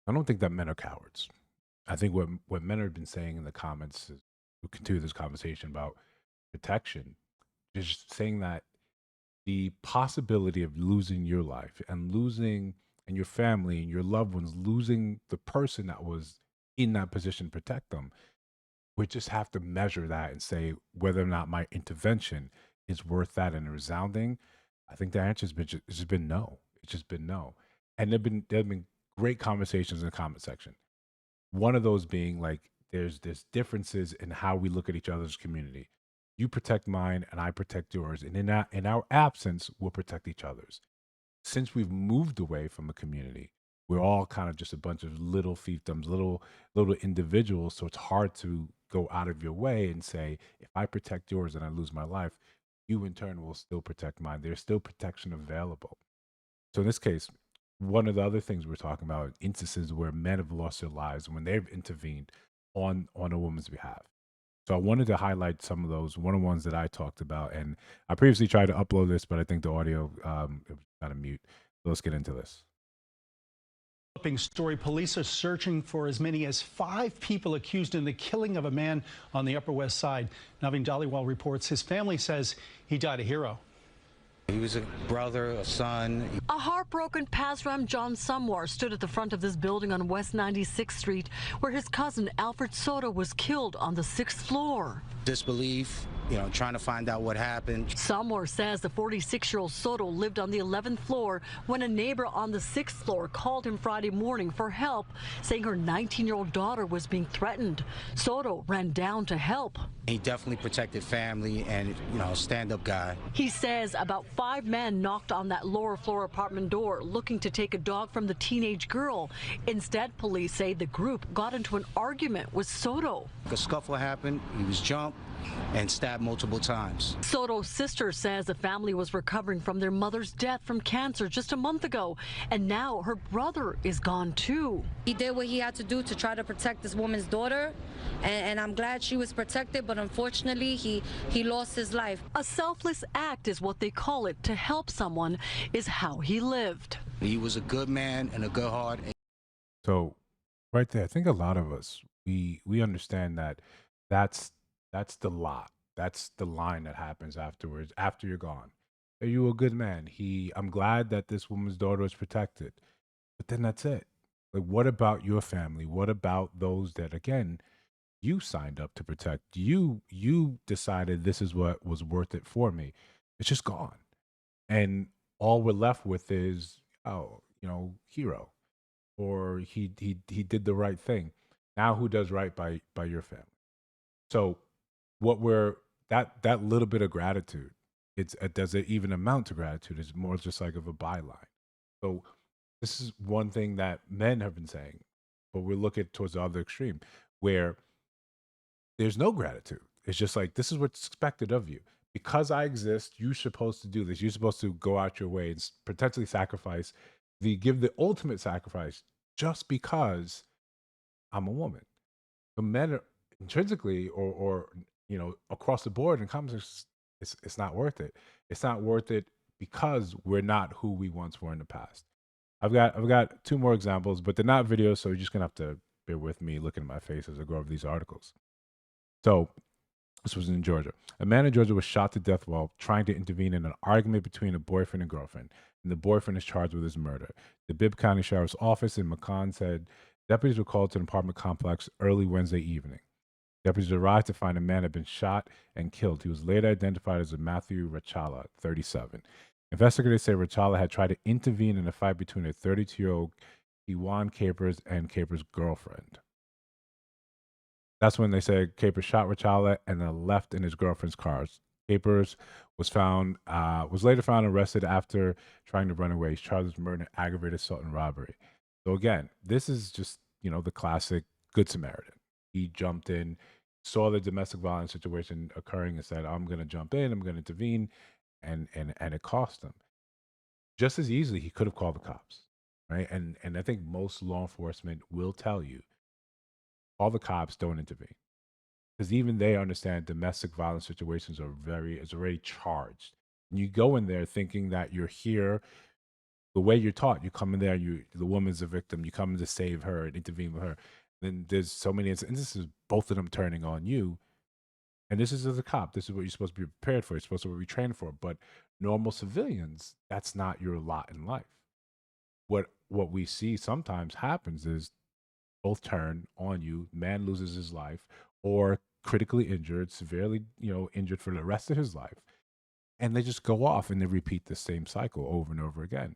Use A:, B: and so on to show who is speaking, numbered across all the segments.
A: I don't think that men are cowards. I think what men have been saying in the comments is we continue this conversation about protection, is saying that the possibility of losing your life and losing and your family and your loved ones losing the person that was in that position to protect them, we just have to measure that and say whether or not my intervention is worth that and resounding. I think the answer has been it's just been no. It's just been no. And there have been great conversations in the comment section. One of those being like there's differences in how we look at each other's community. You protect mine and I protect yours. And in our absence, we'll protect each other's. Since we've moved away from a community, we're all kind of just a bunch of little fiefdoms, little individuals. So it's hard to go out of your way and say, if I protect yours and I lose my life, you in turn will still protect mine. There's still protection available. So in this case, one of the other things we're talking about instances where men have lost their lives when they've intervened on a woman's behalf. So I wanted to highlight some of those one of the ones that I talked about, and I previously tried to upload this, but I think the audio it was kind of mute. So let's get into this.
B: Story. Police are searching for as many as 5 people accused in the killing of a man on the Upper West Side. Naveen Dhaliwal reports his family says he died a hero.
C: He was a brother, a son.
D: A heartbroken Pasram John Sumwar stood at the front of this building on West 96th Street, where his cousin Alfred Soto was killed on the 6th floor.
C: Disbelief, trying to find out what happened.
D: Sumwar says the 46-year-old Soto lived on the 11th floor when a neighbor on the 6th floor called him Friday morning for help, saying her 19-year-old daughter was being threatened. Soto ran down to help.
C: He definitely protected family and, stand-up guy.
D: He says about 5 men knocked on that lower floor apartment door looking to take a dog from the teenage girl. Instead, police say the group got into an argument with Soto.
C: A scuffle happened. He was jumped and stabbed multiple times.
D: Soto's sister says the family was recovering from their mother's death from cancer just a month ago, and now her brother is gone too.
E: He did what he had to do to try to protect this woman's daughter, and I'm glad she was protected, but unfortunately he lost his life.
D: A selfless act is what they call it. To help someone is how he lived.
C: He was a good man and a good heart.
A: So right there, I think a lot of us we understand that that's that's the lot. That's the line that happens afterwards after you're gone. Are you a good man? I'm glad that this woman's daughter is protected. But then that's it. Like what about your family? What about those that again you signed up to protect? You decided this is what was worth it for me. It's just gone. And all we're left with is, oh, hero. Or he did the right thing. Now who does right by your family? So what we're that little bit of gratitude, does it even amount to gratitude? It's more just like of a byline. So this is one thing that men have been saying, but we're looking towards the other extreme where there's no gratitude. It's just like this is what's expected of you. Because I exist, you're supposed to do this. You're supposed to go out your way and potentially sacrifice give the ultimate sacrifice just because I'm a woman. The men are intrinsically or across the board in comics, it's not worth it. It's not worth it because we're not who we once were in the past. I've got two more examples, but they're not videos, so you're just gonna have to bear with me looking at my face as I go over these articles. So this was in Georgia. A man in Georgia was shot to death while trying to intervene in an argument between a boyfriend and girlfriend, and the boyfriend is charged with his murder. The Bibb County Sheriff's Office in Macon said deputies were called to an apartment complex early Wednesday evening. Deputies arrived to find a man had been shot and killed. He was later identified as a Matthew Rachala, 37. Investigators say Rachala had tried to intervene in a fight between a 32-year-old Iwan Capers and Capers' girlfriend. That's when they said Capers shot Rachala and then left in his girlfriend's car. Capers was later found arrested after trying to run away. He's charged with murder and aggravated assault and robbery. So again, this is just the classic Good Samaritan. He jumped in, saw the domestic violence situation occurring, and said, "I'm going to jump in. I'm going to intervene," and it cost him. Just as easily, he could have called the cops, right? And I think most law enforcement will tell you, all the cops don't intervene because even they understand domestic violence situations is already charged. And you go in there thinking that you're here the way you're taught. You come in there, the woman's a victim. You come in to save her and intervene with her. Then there's so many instances, both of them turning on you. And this is as a cop. This is what you're supposed to be prepared for. You're supposed to be trained for. But normal civilians, that's not your lot in life. What we see sometimes happens is both turn on you. Man loses his life, or critically injured, severely, injured for the rest of his life, and they just go off and they repeat the same cycle over and over again.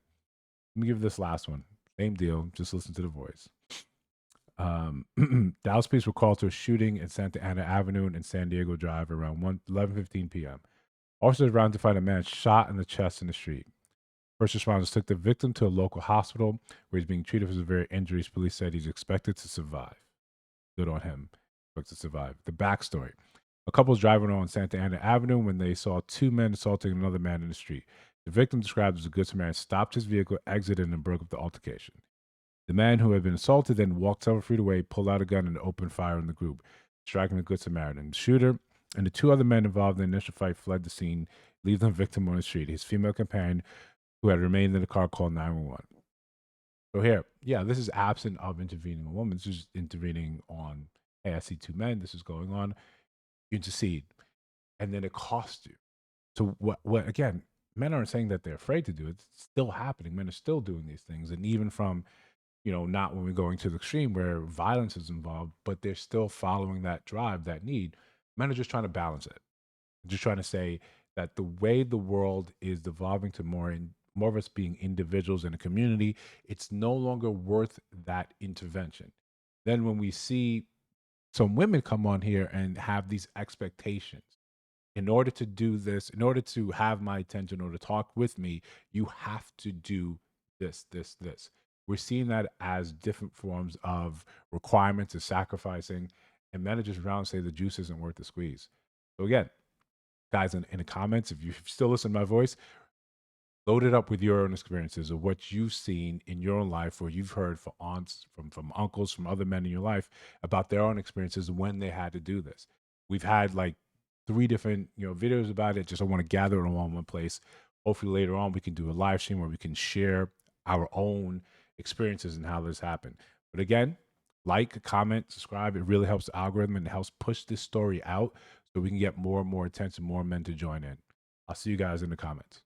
A: Let me give this last one. Same deal. Just listen to the voice. Dallas police were called to a shooting at Santa Ana Avenue and San Diego Drive around 11:15 p.m. Officers arrived to find a man shot in the chest in the street. First responders took the victim to a local hospital where he's being treated for severe injuries. Police said he's expected to survive. Good on him. Expected to survive. The backstory. A couple was driving on Santa Ana Avenue when they saw two men assaulting another man in the street. The victim, described as a good Samaritan, stopped his vehicle, exited, and broke up the altercation. The man who had been assaulted then walked several feet away, pulled out a gun, and opened fire on the group, striking the good Samaritan. The shooter and the two other men involved in the initial fight fled the scene, leaving the victim on the street. His female companion, who had remained in the car, called 911. So here, yeah, this is absent of intervening a woman. This is intervening on, hey, I see two men. This is going on. You intercede, and then it costs you. So what? Again, men aren't saying that they're afraid to do it. It's still happening. Men are still doing these things, and even from, not when we're going to the extreme where violence is involved, but they're still following that drive, that need. Men are just trying to balance it. Just trying to say that the way the world is devolving to more of us being individuals in a community, it's no longer worth that intervention. Then when we see some women come on here and have these expectations, in order to do this, in order to have my attention or to talk with me, you have to do this. We're seeing that as different forms of requirements and sacrificing, and men are just around and say the juice isn't worth the squeeze. So again, guys, in the comments, if you still listen to my voice, load it up with your own experiences of what you've seen in your own life, or you've heard from aunts, from uncles, from other men in your life about their own experiences when they had to do this. We've had like 3 different videos about it. Just I want to gather it all in one place. Hopefully later on we can do a live stream where we can share our own experiences and how this happened. But again, like, comment, subscribe. It really helps the algorithm and it helps push this story out so we can get more and more attention, more men to join in. I'll see you guys in the comments.